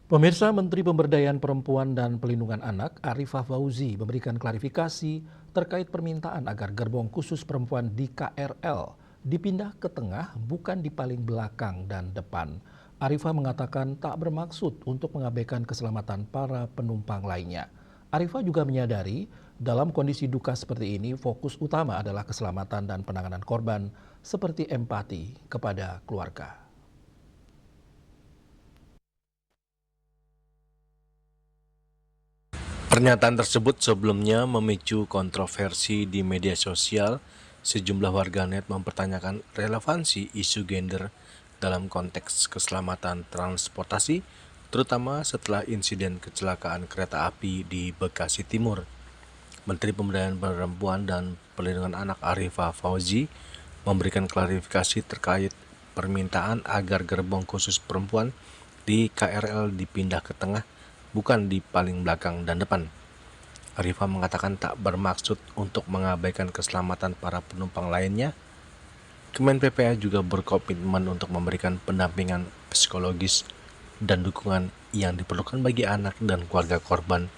Pemirsa, Menteri Pemberdayaan Perempuan dan Pelindungan Anak Arifah Fauzi memberikan klarifikasi terkait permintaan agar gerbong khusus perempuan di KRL dipindah ke tengah, bukan di paling belakang dan depan. Arifah mengatakan tak bermaksud untuk mengabaikan keselamatan para penumpang lainnya. Arifah juga menyadari dalam kondisi duka seperti ini fokus utama adalah keselamatan dan penanganan korban seperti empati kepada keluarga. Pernyataan tersebut sebelumnya memicu kontroversi di media sosial. Sejumlah warganet mempertanyakan relevansi isu gender dalam konteks keselamatan transportasi, terutama setelah insiden kecelakaan kereta api di Bekasi Timur. Menteri Pemberdayaan Perempuan dan Perlindungan Anak Arifah Fauzi memberikan klarifikasi terkait permintaan agar gerbong khusus perempuan di KRL dipindah ke tengah, bukan di paling belakang dan depan. Arifah mengatakan tak bermaksud untuk mengabaikan keselamatan para penumpang lainnya. Kemen PPA juga berkomitmen untuk memberikan pendampingan psikologis dan dukungan yang diperlukan bagi anak dan keluarga korban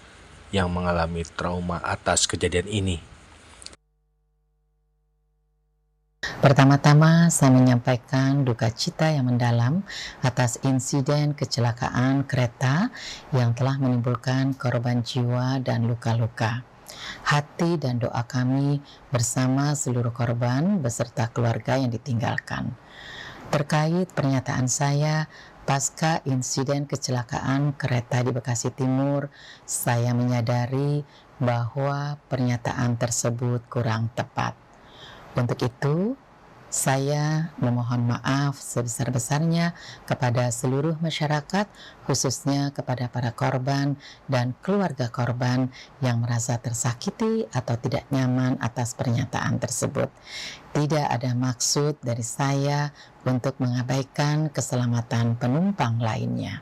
yang mengalami trauma atas kejadian ini. Pertama-tama, saya menyampaikan duka cita yang mendalam atas insiden kecelakaan kereta yang telah menimbulkan korban jiwa dan luka-luka. Hati dan doa kami bersama seluruh korban beserta keluarga yang ditinggalkan. Terkait pernyataan saya pasca insiden kecelakaan kereta di Bekasi Timur, saya menyadari bahwa pernyataan tersebut kurang tepat. Untuk itu, saya memohon maaf sebesar-besarnya kepada seluruh masyarakat, khususnya kepada para korban dan keluarga korban yang merasa tersakiti atau tidak nyaman atas pernyataan tersebut. Tidak ada maksud dari saya untuk mengabaikan keselamatan penumpang lainnya.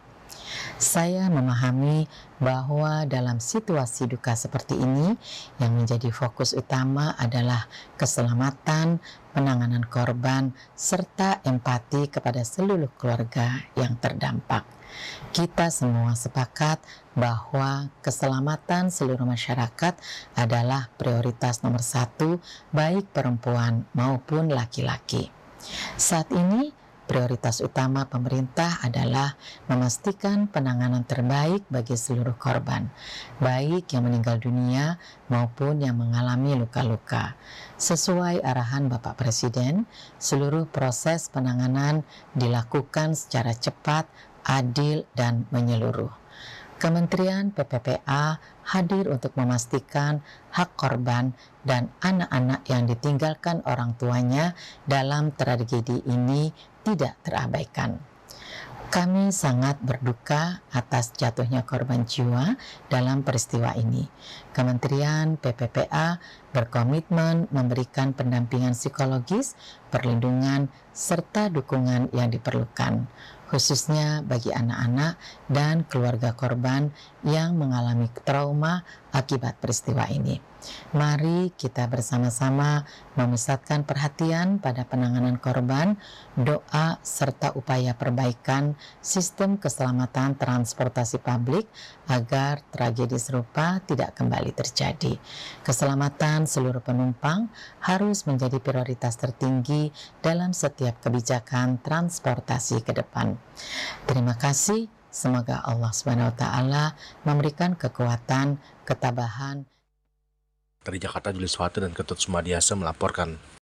Saya memahami bahwa dalam situasi duka seperti ini, yang menjadi fokus utama adalah keselamatan, penanganan korban, serta empati kepada seluruh keluarga yang terdampak. Kita semua sepakat bahwa keselamatan seluruh masyarakat adalah prioritas nomor 1, baik perempuan maupun laki-laki. Saat ini, prioritas utama pemerintah adalah memastikan penanganan terbaik bagi seluruh korban, baik yang meninggal dunia maupun yang mengalami luka-luka. Sesuai arahan Bapak Presiden, seluruh proses penanganan dilakukan secara cepat, adil, dan menyeluruh. Kementerian PPPA hadir untuk memastikan hak korban dan anak-anak yang ditinggalkan orang tuanya dalam tragedi ini tidak terabaikan. Kami sangat berduka atas jatuhnya korban jiwa dalam peristiwa ini. Kementerian PPPA berkomitmen memberikan pendampingan psikologis, perlindungan, serta dukungan yang diperlukan, khususnya bagi anak-anak dan keluarga korban yang mengalami trauma akibat peristiwa ini. Mari kita bersama-sama memusatkan perhatian pada penanganan korban, doa, serta upaya perbaikan sistem keselamatan transportasi publik agar tragedi serupa tidak kembali terjadi. Keselamatan seluruh penumpang harus menjadi prioritas tertinggi dalam setiap kebijakan transportasi ke depan. Terima kasih. Semoga Allah SWT memberikan kekuatan, ketabahan. Dari Jakarta, Julius Wate dan Ketut Sumadiasa melaporkan.